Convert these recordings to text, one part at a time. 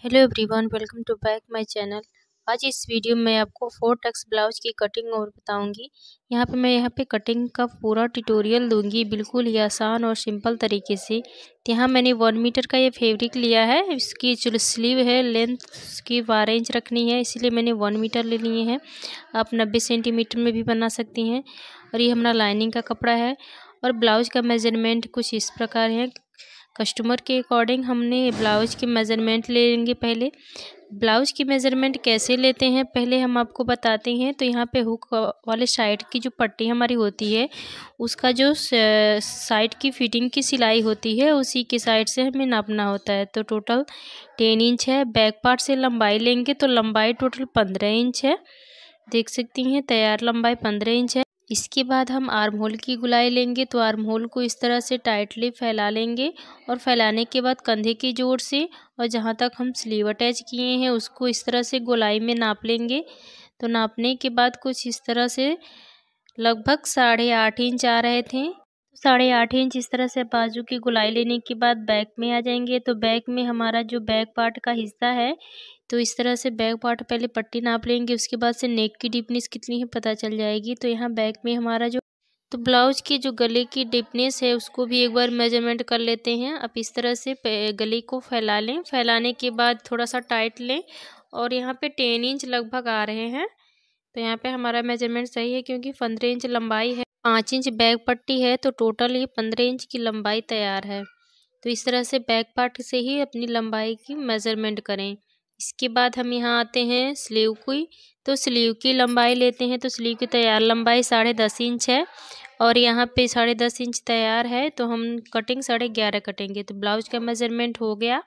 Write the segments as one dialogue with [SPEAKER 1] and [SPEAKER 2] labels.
[SPEAKER 1] Hello everyone, welcome to back my channel. आज इस video में आपको 4 टक्स ब्लाउज की कटिंग और बताऊंगी। यहाँ पे कटिंग का पूरा ट्यूटोरियल दूंगी, बिल्कुल ही आसान और सिंपल तरीके से। यहाँ मैंने 1 मीटर का ये फैब्रिक लिया है। इसकी जो स्लीव है लेंथ की 12 इंच रखनी है, इसीलिए मैंने 1 मीटर ले लिए हैं। आप 90 सेंटीमीटर में भी बना सकती हैं। और ये हमारा लाइनिंग का कपड़ा है। और ब्लाउज का मेजरमेंट कुछ इस प्रकार है। कस्टमर के अकॉर्डिंग हमने ब्लाउज की मेज़रमेंट ले लेंगे। पहले ब्लाउज की मेज़रमेंट कैसे लेते हैं पहले हम आपको बताते हैं। तो यहाँ पे हुक वाले साइड की जो पट्टी हमारी होती है, उसका जो साइड की फिटिंग की सिलाई होती है, उसी के साइड से हमें नापना होता है। तो टोटल 10 इंच है। बैक पार्ट से लंबाई लेंगे तो लंबाई टोटल 15 इंच है। देख सकती हैं तैयार लंबाई 15 इंच है। इसके बाद हम आर्म होल की गुलाई लेंगे। तो आर्म होल को इस तरह से टाइटली फैला लेंगे और फैलाने के बाद कंधे की जोड़ से और जहाँ तक हम स्लीव अटैच किए हैं उसको इस तरह से गोलाई में नाप लेंगे। तो नापने के बाद कुछ इस तरह से लगभग 8.5 इंच आ रहे थे। 8.5 इंच इस तरह से बाजू की गोलाई लेने के बाद बैक में आ जाएंगे। तो बैक में हमारा जो बैक पार्ट का हिस्सा है, तो इस तरह से बैक पार्ट पहले पट्टी नाप लेंगे। उसके बाद से नेक की डीपनेस कितनी है पता चल जाएगी। तो यहाँ बैक में हमारा जो ब्लाउज की जो गले की डीपनेस है उसको भी एक बार मेजरमेंट कर लेते हैं। अब इस तरह से गले को फैला लें। फैलाने के बाद थोड़ा सा टाइट लें और यहाँ पे 10 इंच लगभग आ रहे हैं। तो यहाँ पे हमारा मेजरमेंट सही है क्योंकि 15 इंच लंबाई है, 5 इंच बैक पट्टी है, तो टोटल ये 15 इंच की लंबाई तैयार है। तो इस तरह से बैक पार्ट से ही अपनी लंबाई की मेजरमेंट करें। इसके बाद हम यहाँ आते हैं स्लीव की। तो स्लीव की लंबाई लेते हैं। तो स्लीव की तैयार लंबाई 10.5 इंच है और यहाँ पे 10.5 इंच तैयार है। तो हम कटिंग 11.5 कटेंगे। तो ब्लाउज का मेजरमेंट हो गया।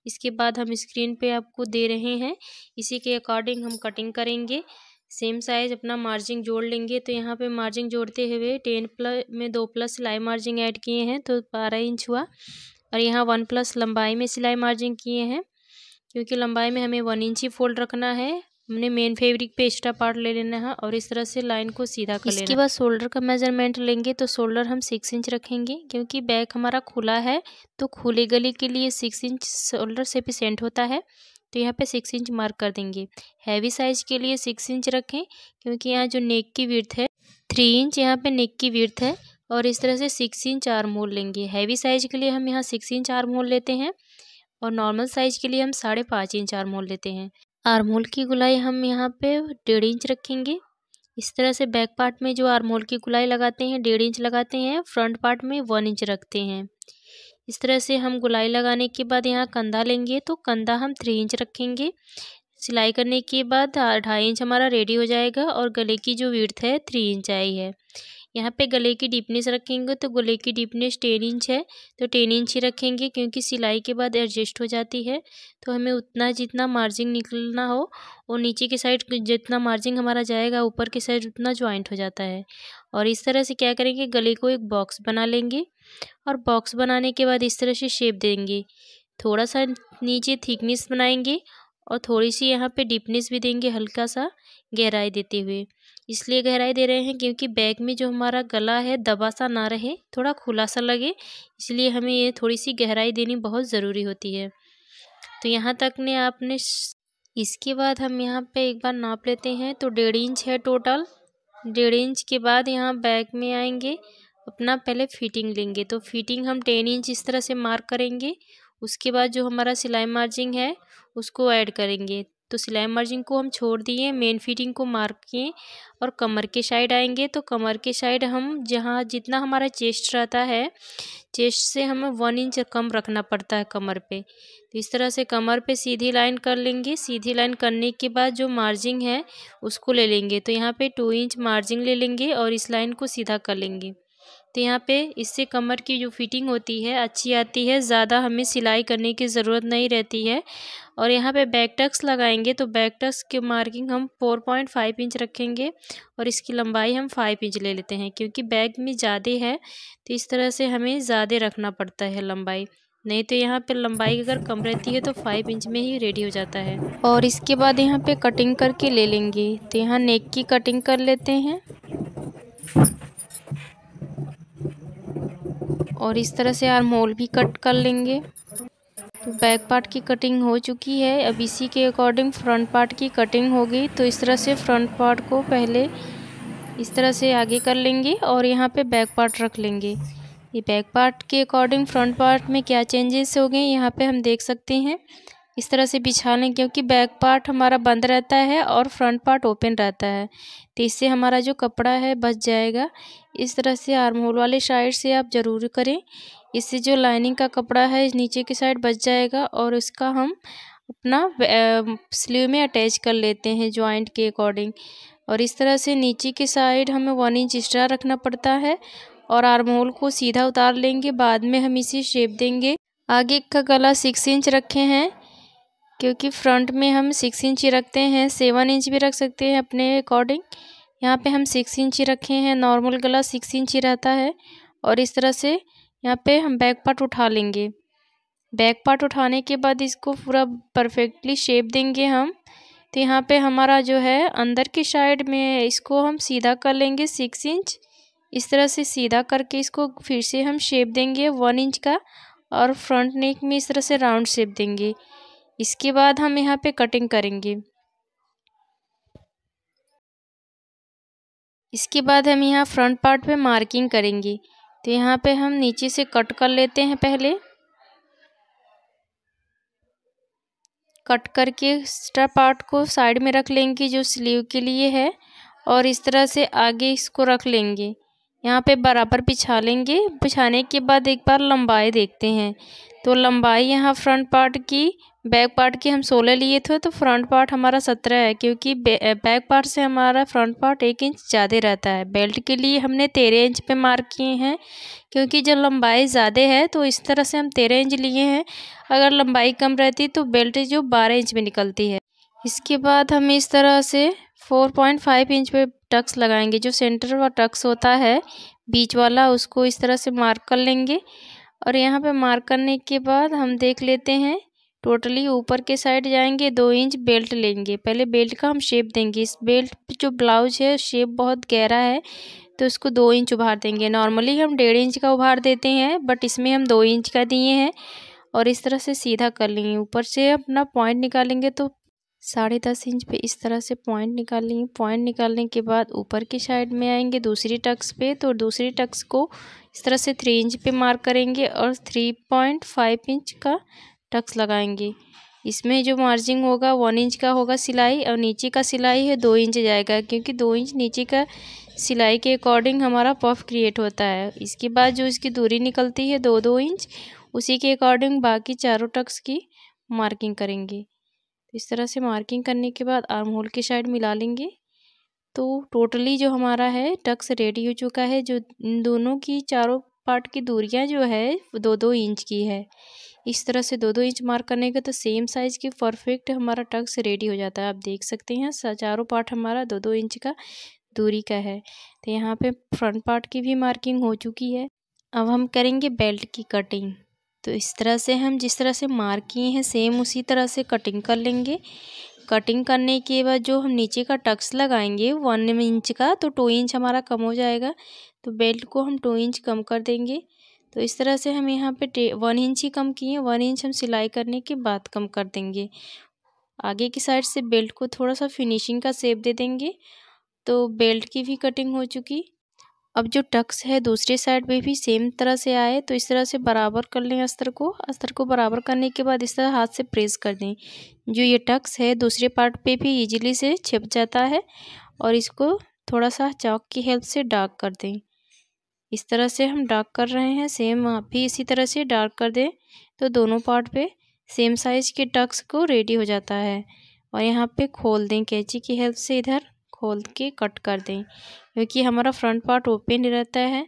[SPEAKER 1] इसके बाद हम स्क्रीन पे आपको दे रहे हैं, इसी के अकॉर्डिंग हम कटिंग करेंगे। सेम साइज अपना मार्जिन जोड़ लेंगे। तो यहाँ पे मार्जिन जोड़ते हुए 10 प्लस में 2 प्लस सिलाई मार्जिन ऐड किए हैं, तो 12 इंच हुआ। और यहाँ 1 प्लस लंबाई में सिलाई मार्जिन किए हैं, क्योंकि लंबाई में हमें 1 इंच ही फोल्ड रखना है। हमने मेन फैब्रिक पे एक्स्ट्रा पार्ट ले लेना है और इस तरह से लाइन को सीधा कर लेना है। इसके बाद शोल्डर का मेजरमेंट लेंगे। तो शोल्डर हम 6 इंच रखेंगे, क्योंकि बैक हमारा खुला है। तो खुले गले के लिए 6 इंच शोल्डर सफिशिएंट होता है। तो यहाँ पे 6 इंच मार्क कर देंगे। हैवी साइज के लिए 6 इंच रखें, क्योंकि यहाँ जो नेक की विड्थ है 3 इंच यहाँ पे नेक की विड्थ है। और इस तरह से 6 इंच आर्म होल लेंगे। हैवी साइज के लिए हम यहाँ 6 इंच आर्म होल लेते हैं और नॉर्मल साइज के लिए हम 5.5 इंच आर्म होल लेते हैं। आर्म होल की गुलाई हम यहाँ पे 1.5 इंच रखेंगे। इस तरह से बैक पार्ट में जो आर्म होल की गुलाई लगाते हैं 1.5 इंच लगाते हैं, फ्रंट पार्ट में 1 इंच रखते हैं। इस तरह से हम गुलाई लगाने के बाद यहाँ कंधा लेंगे। तो कंधा हम 3 इंच रखेंगे। सिलाई करने के बाद 2.5 इंच हमारा रेडी हो जाएगा और गले की जो विड्थ है 3 इंच आई है। यहाँ पे गले की डीपनेस रखेंगे। तो गले की डीपनेस 10 इंच है, तो 10 इंच ही रखेंगे, क्योंकि सिलाई के बाद एडजस्ट हो जाती है। तो हमें उतना जितना मार्जिन निकलना हो और नीचे की साइड जितना मार्जिन हमारा जाएगा ऊपर की साइड उतना ज्वाइंट हो जाता है। और इस तरह से क्या करेंगे, गले को एक बॉक्स बना लेंगे और बॉक्स बनाने के बाद इस तरह से शेप देंगे। थोड़ा सा नीचे थिकनेस बनाएंगे और थोड़ी सी यहाँ पे डीपनेस भी देंगे, हल्का सा गहराई देते हुए। इसलिए गहराई दे रहे हैं क्योंकि बैक में जो हमारा गला है दबा सा ना रहे, थोड़ा खुला सा लगे, इसलिए हमें ये थोड़ी सी गहराई देनी बहुत ज़रूरी होती है। तो यहाँ तक ने आपने इसके बाद हम यहाँ पे एक बार नाप लेते हैं। तो 1.5 इंच है टोटल। 1.5 इंच के बाद यहाँ बैक में आएंगे, अपना पहले फिटिंग लेंगे। तो फिटिंग हम 10 इंच इस तरह से मार्क करेंगे। उसके बाद जो हमारा सिलाई मार्जिन है उसको ऐड करेंगे। तो सिलाई मार्जिन को हम छोड़ दिए, मेन फिटिंग को मार्क किए और कमर के साइड आएंगे। तो कमर के साइड हम जहाँ जितना हमारा चेस्ट रहता है, चेस्ट से हमें 1 इंच कम रखना पड़ता है कमर पे। तो इस तरह से कमर पे सीधी लाइन कर लेंगे। सीधी लाइन करने के बाद जो मार्जिन है उसको ले लेंगे। तो यहाँ पे 2 इंच मार्जिन ले लेंगे और इस लाइन को सीधा कर लेंगे। तो यहाँ पे इससे कमर की जो फिटिंग होती है अच्छी आती है, ज़्यादा हमें सिलाई करने की ज़रूरत नहीं रहती है। और यहाँ पे बैक टक्स लगाएंगे। तो बैक टक्स की मार्किंग हम 4.5 इंच रखेंगे और इसकी लंबाई हम 5 इंच ले लेते हैं, क्योंकि बैक में ज़्यादा है तो इस तरह से हमें ज़्यादा रखना पड़ता है लंबाई। नहीं तो यहाँ पे लंबाई अगर कम रहती है तो 5 इंच में ही रेडी हो जाता है। और इसके बाद यहाँ पे कटिंग करके ले लेंगे। तो यहाँ नेक की कटिंग कर लेते हैं और इस तरह से आर्म होल भी कट कर लेंगे। तो बैक पार्ट की कटिंग हो चुकी है। अब इसी के अकॉर्डिंग फ्रंट पार्ट की कटिंग होगी। तो इस तरह से फ्रंट पार्ट को पहले इस तरह से आगे कर लेंगे और यहाँ पे बैक पार्ट रख लेंगे। ये बैक पार्ट के अकॉर्डिंग फ्रंट पार्ट में क्या चेंजेस हो गए यहाँ पे हम देख सकते हैं। इस तरह से बिछा लें, क्योंकि बैक पार्ट हमारा बंद रहता है और फ्रंट पार्ट ओपन रहता है, तो इससे हमारा जो कपड़ा है बच जाएगा। इस तरह से आर्म होल वाले साइड से आप ज़रूर करें, इससे जो लाइनिंग का कपड़ा है नीचे की साइड बच जाएगा और इसका हम अपना स्लीव में अटैच कर लेते हैं जॉइंट के अकॉर्डिंग। और इस तरह से नीचे की साइड हमें 1 इंच एक्स्ट्रा रखना पड़ता है और आर्म होल को सीधा उतार लेंगे। बाद में हम इसे शेप देंगे। आगे का गला 6 इंच रखे हैं, क्योंकि फ्रंट में हम 6 इंच ही रखते हैं, 7 इंच भी रख सकते हैं अपने अकॉर्डिंग। यहाँ पे हम 6 इंच ही रखे हैं, नॉर्मल गला 6 इंच ही रहता है। और इस तरह से यहाँ पे हम बैक पार्ट उठा लेंगे। बैक पार्ट उठाने के बाद इसको पूरा परफेक्टली शेप देंगे हम। तो यहाँ पे हमारा जो है अंदर की साइड में इसको हम सीधा कर लेंगे 6 इंच। इस तरह से सीधा करके इसको फिर से हम शेप देंगे 1 इंच का और फ्रंट नेक में इस तरह से राउंड शेप देंगे। इसके बाद हम यहाँ पे कटिंग करेंगे। इसके बाद हम यहाँ फ्रंट पार्ट पे मार्किंग करेंगे। तो यहाँ पे हम नीचे से कट कर लेते हैं। पहले कट करके एक्स्ट्रा पार्ट को साइड में रख लेंगे जो स्लीव के लिए है, और इस तरह से आगे इसको रख लेंगे। यहाँ पे बराबर बिछा लेंगे। बिछाने के बाद एक बार लंबाई देखते हैं। तो लंबाई यहाँ फ्रंट पार्ट की बैक पार्ट की हम 16 लिए थे, तो फ्रंट पार्ट हमारा 17 है, क्योंकि बैक पार्ट से हमारा फ्रंट पार्ट 1 इंच ज़्यादा रहता है। बेल्ट के लिए हमने 13 इंच पे मार्क किए हैं, क्योंकि जब लंबाई ज़्यादा है तो इस तरह से हम 13 इंच लिए हैं। अगर लंबाई कम रहती तो बेल्ट जो 12 इंच में निकलती है। इसके बाद हम इस तरह से 4.5 इंच पे टक्स लगाएंगे। जो सेंटर वाला टक्स होता है बीच वाला, उसको इस तरह से मार्क कर लेंगे। और यहाँ पे मार्क करने के बाद हम देख लेते हैं, टोटली ऊपर के साइड जाएंगे 2 इंच बेल्ट लेंगे। पहले बेल्ट का हम शेप देंगे। इस बेल्ट जो ब्लाउज है शेप बहुत गहरा है, तो उसको 2 इंच उभार देंगे। नॉर्मली हम 1.5 इंच का उभार देते हैं, बट इसमें हम 2 इंच का दिए हैं। और इस तरह से सीधा कर लेंगे। ऊपर से अपना पॉइंट निकालेंगे तो 10.5 इंच पे इस तरह से पॉइंट निकालेंगे। पॉइंट निकालने के बाद ऊपर की साइड में आएंगे दूसरी टक्स पे, तो दूसरी टक्स को इस तरह से 3 इंच पे मार्क करेंगे और 3.5 इंच का टक्स लगाएंगे। इसमें जो मार्जिंग होगा 1 इंच का होगा सिलाई, और नीचे का सिलाई है 2 इंच जाएगा, क्योंकि 2 इंच नीचे का सिलाई के अकॉर्डिंग हमारा पफ क्रिएट होता है। इसके बाद जो इसकी दूरी निकलती है 2-2 इंच, उसी के अकॉर्डिंग बाकी चारों टक्स की मार्किंग करेंगे। इस तरह से मार्किंग करने के बाद आर्म होल की साइड मिला लेंगे। तो टोटली जो हमारा है टक्स रेडी हो चुका है। जो इन दोनों की चारों पार्ट की दूरियां जो है 2-2 इंच की है। इस तरह से 2-2 इंच मार्क करने के तो सेम साइज़ की परफेक्ट हमारा टक्स रेडी हो जाता है। आप देख सकते हैं चारों पार्ट हमारा 2-2 इंच का दूरी का है। तो यहाँ पे फ्रंट पार्ट की भी मार्किंग हो चुकी है। अब हम करेंगे बेल्ट की कटिंग। तो इस तरह से हम जिस तरह से मार्क किए हैं सेम उसी तरह से कटिंग कर लेंगे। कटिंग करने के बाद जो हम नीचे का टक्स लगाएंगे 1 इंच का, तो 2 इंच हमारा कम हो जाएगा। तो बेल्ट को हम 2 इंच कम कर देंगे। तो इस तरह से हम यहाँ पे 1 इंच ही कम किए। 1 इंच हम सिलाई करने के बाद कम कर देंगे। आगे की साइड से बेल्ट को थोड़ा सा फिनिशिंग का शेप दे देंगे। तो बेल्ट की भी कटिंग हो चुकी। अब जो टक्स है दूसरी साइड पे भी सेम तरह से आए, तो इस तरह से बराबर कर लें अस्तर को बराबर करने के बाद इस तरह हाथ से प्रेस कर दें। जो ये टक्स है दूसरे पार्ट पे भी इजीली से छिप जाता है, और इसको थोड़ा सा चॉक की हेल्प से डार्क कर दें। इस तरह से हम डार्क कर रहे हैं, सेम आप भी इसी तरह से डार्क कर दें। तो दोनों पार्ट पे सेम साइज़ के टक्स को रेडी हो जाता है। और यहाँ पे खोल दें, कैंची की हेल्प से इधर खोल के कट कर दें, क्योंकि हमारा फ्रंट पार्ट ओपन रहता है।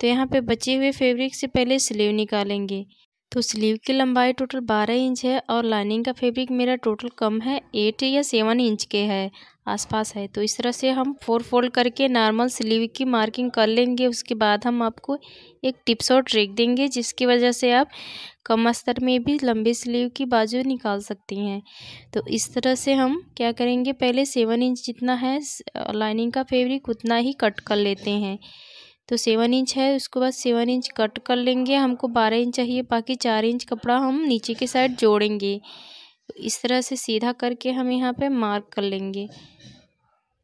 [SPEAKER 1] तो यहाँ पे बचे हुए फैब्रिक से पहले स्लीव निकालेंगे। तो स्लीव की लंबाई टोटल 12 इंच है, और लाइनिंग का फैब्रिक मेरा टोटल कम है, 8 या 7 इंच के है आसपास है। तो इस तरह से हम 4 फोल्ड करके नॉर्मल स्लीव की मार्किंग कर लेंगे। उसके बाद हम आपको एक टिप्स और ट्रिक देंगे, जिसकी वजह से आप कम अस्तर में भी लंबी स्लीव की बाजू निकाल सकती हैं। तो इस तरह से हम क्या करेंगे, पहले 7 इंच जितना है लाइनिंग का फैब्रिक उतना ही कट कर लेते हैं। तो 7 इंच है, उसके बाद 7 इंच कट कर लेंगे। हमको 12 इंच चाहिए, बाकी 4 इंच कपड़ा हम नीचे के साइड जोड़ेंगे। इस तरह से सीधा करके हम यहाँ पे मार्क कर लेंगे।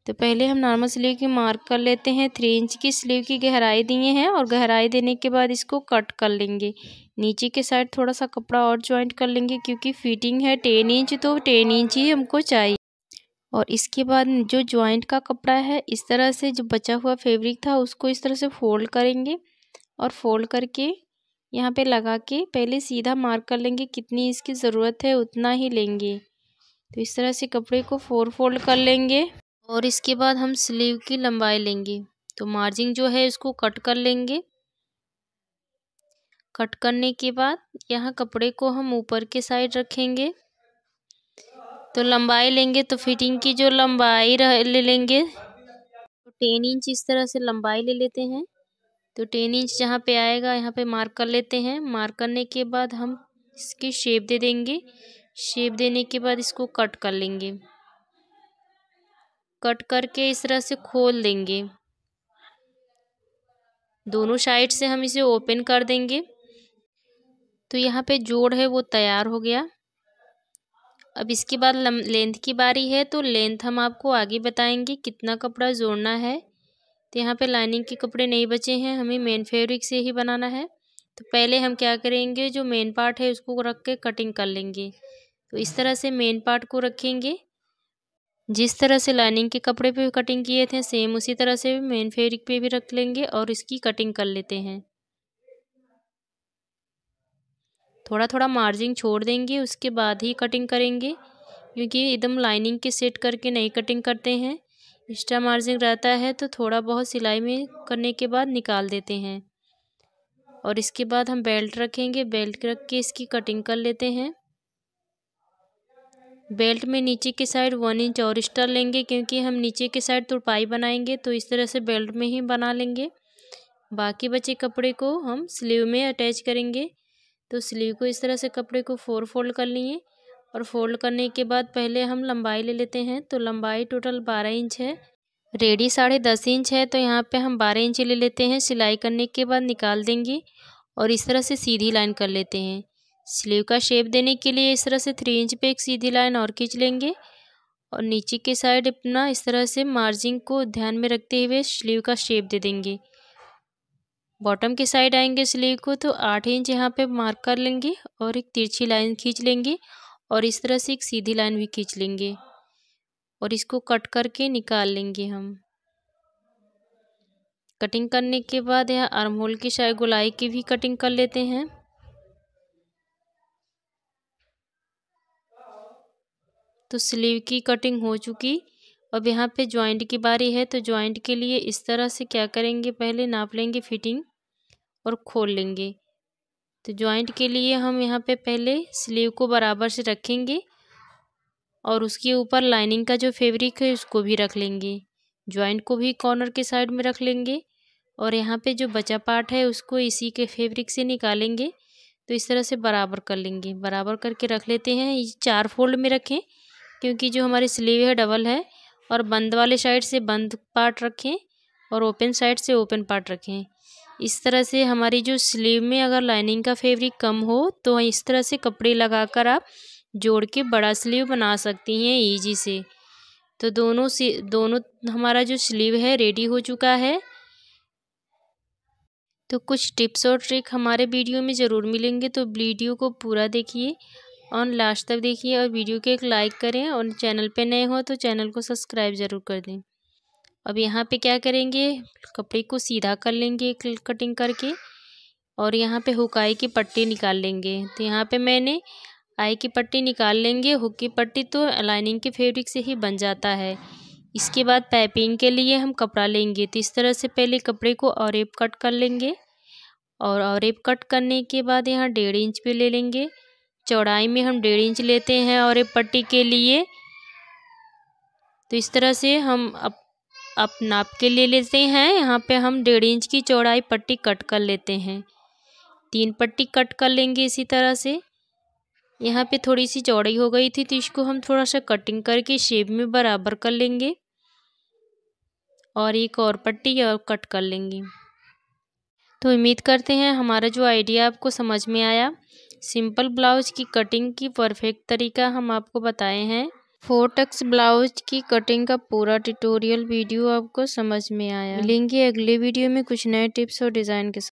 [SPEAKER 1] तो पहले हम नॉर्मल स्लीव की मार्क कर लेते हैं। 3 इंच की स्लीव की गहराई दिए हैं और गहराई देने के बाद इसको कट कर लेंगे। नीचे के साइड थोड़ा सा कपड़ा और ज्वाइंट कर लेंगे, क्योंकि फिटिंग है 10 इंच, तो 10 इंच ही हमको चाहिए। और इसके बाद जो ज्वाइंट का कपड़ा है, इस तरह से जो बचा हुआ फैब्रिक था उसको इस तरह से फोल्ड करेंगे और फोल्ड करके यहाँ पे लगा के पहले सीधा मार्क कर लेंगे। कितनी इसकी ज़रूरत है उतना ही लेंगे। तो इस तरह से कपड़े को 4 फोल्ड कर लेंगे और इसके बाद हम स्लीव की लंबाई लेंगे। तो मार्जिन जो है इसको कट कर लेंगे। कट करने के बाद यहाँ कपड़े को हम ऊपर के साइड रखेंगे। तो लंबाई लेंगे, तो फिटिंग की जो लंबाई ले लेंगे, तो 10 इंच इस तरह से लंबाई ले लेते हैं। तो 10 इंच जहाँ पे आएगा यहाँ पे मार्क कर लेते हैं। मार्क करने के बाद हम इसकी शेप दे देंगे। शेप देने के बाद इसको कट कर लेंगे। कट करके इस तरह से खोल देंगे। दोनों साइड से हम इसे ओपन कर देंगे। तो यहाँ पे जोड़ है वो तैयार हो गया। अब इसके बाद लेंथ की बारी है, तो लेंथ हम आपको आगे बताएंगे कितना कपड़ा जोड़ना है। तो यहाँ पे लाइनिंग के कपड़े नहीं बचे हैं, हमें मेन फैब्रिक से ही बनाना है। तो पहले हम क्या करेंगे, जो मेन पार्ट है उसको रख के कटिंग कर लेंगे। तो इस तरह से मेन पार्ट को रखेंगे। जिस तरह से लाइनिंग के कपड़े पे कटिंग किए थे सेम उसी तरह से मेन फैब्रिक पे भी रख लेंगे और इसकी कटिंग कर लेते हैं। थोड़ा थोड़ा मार्जिन छोड़ देंगे, उसके बाद ही कटिंग करेंगे, क्योंकि एकदम लाइनिंग के सेट करके नहीं कटिंग करते हैं। एक्स्ट्रा मार्जिन रहता है तो थोड़ा बहुत सिलाई में करने के बाद निकाल देते हैं। और इसके बाद हम बेल्ट रखेंगे। बेल्ट रख के इसकी कटिंग कर लेते हैं। बेल्ट में नीचे के साइड 1 इंच और एक्स्ट्रा लेंगे, क्योंकि हम नीचे के साइड तुरपाई बनाएंगे, तो इस तरह से बेल्ट में ही बना लेंगे। बाकी बचे कपड़े को हम स्लीव में अटैच करेंगे। तो स्लीव को इस तरह से कपड़े को 4 फोल्ड कर लिए और फोल्ड करने के बाद पहले हम लंबाई ले लेते हैं। तो लंबाई टोटल 12 इंच है, रेडी 10.5 इंच है, तो यहाँ पे हम 12 इंच ले लेते हैं। सिलाई करने के बाद निकाल देंगे और इस तरह से सीधी लाइन कर लेते हैं। स्लीव का शेप देने के लिए इस तरह से 3 इंच पे एक सीधी लाइन और खींच लेंगे और नीचे के साइड अपना इस तरह से मार्जिन को ध्यान में रखते हुए स्लीव का शेप दे देंगे। बॉटम के साइड आएंगे स्लीव को, तो 8 इंच यहाँ पे मार्क कर लेंगे और एक तिरछी लाइन खींच लेंगे और इस तरह से एक सीधी लाइन भी खींच लेंगे और इसको कट करके निकाल लेंगे। हम कटिंग करने के बाद यहाँ आर्म होल की साइड गोलाई की भी कटिंग कर लेते हैं। तो स्लीव की कटिंग हो चुकी। अब यहाँ पे जॉइंट की बारी है। तो जॉइंट के लिए इस तरह से क्या करेंगे, पहले नाप लेंगे फिटिंग और खोल लेंगे। तो जॉइंट के लिए हम यहाँ पे पहले स्लीव को बराबर से रखेंगे और उसके ऊपर लाइनिंग का जो फैब्रिक है उसको भी रख लेंगे। जॉइंट को भी कॉर्नर के साइड में रख लेंगे और यहाँ पे जो बचा पार्ट है उसको इसी के फैब्रिक से निकालेंगे। तो इस तरह से बराबर कर लेंगे। बराबर करके रख लेते हैं। ये 4 फोल्ड में रखें, क्योंकि जो हमारी स्लीव है डबल है। और बंद वाले साइड से बंद पार्ट रखें और ओपन साइड से ओपन पार्ट रखें। इस तरह से हमारी जो स्लीव में अगर लाइनिंग का फैब्रिक कम हो तो इस तरह से कपड़े लगाकर आप जोड़ के बड़ा स्लीव बना सकती हैं ईजी से। तो दोनों हमारा जो स्लीव है रेडी हो चुका है। तो कुछ टिप्स और ट्रिक हमारे वीडियो में ज़रूर मिलेंगे, तो वीडियो को पूरा देखिए और लास्ट तक देखिए और वीडियो को एक लाइक करें और चैनल पे नए हो तो चैनल को सब्सक्राइब ज़रूर कर दें। अब यहाँ पे क्या करेंगे, कपड़े को सीधा कर लेंगे कटिंग करके और यहाँ पे हुक आई की पट्टी निकाल लेंगे। तो यहाँ पे मैंने आई की पट्टी निकाल लेंगे। हुक की पट्टी तो लाइनिंग के फैब्रिक से ही बन जाता है। इसके बाद पाइपिंग के लिए हम कपड़ा लेंगे। तो इस तरह से पहले कपड़े को औरेप कट कर लेंगे और औरेप कट करने के बाद यहाँ 1.5 इंच पे ले लेंगे। चौड़ाई में हम 1.5 इंच लेते हैं औरेप पट्टी के लिए। तो इस तरह से हम अब नाप के ले लेते हैं। यहाँ पे हम 1.5 इंच की चौड़ाई पट्टी कट कर लेते हैं। 3 पट्टी कट कर लेंगे इसी तरह से। यहाँ पे थोड़ी सी चौड़ाई हो गई थी तो इसको हम थोड़ा सा कटिंग करके शेप में बराबर कर लेंगे और एक और पट्टी और कट कर लेंगे। तो उम्मीद करते हैं हमारा जो आइडिया आपको समझ में आया। सिंपल ब्लाउज की कटिंग की परफेक्ट तरीका हम आपको बताए हैं। 4 टक्स ब्लाउज की कटिंग का पूरा ट्यूटोरियल वीडियो आपको समझ में आया। मिलेंगे अगले वीडियो में कुछ नए टिप्स और डिज़ाइन के साथ।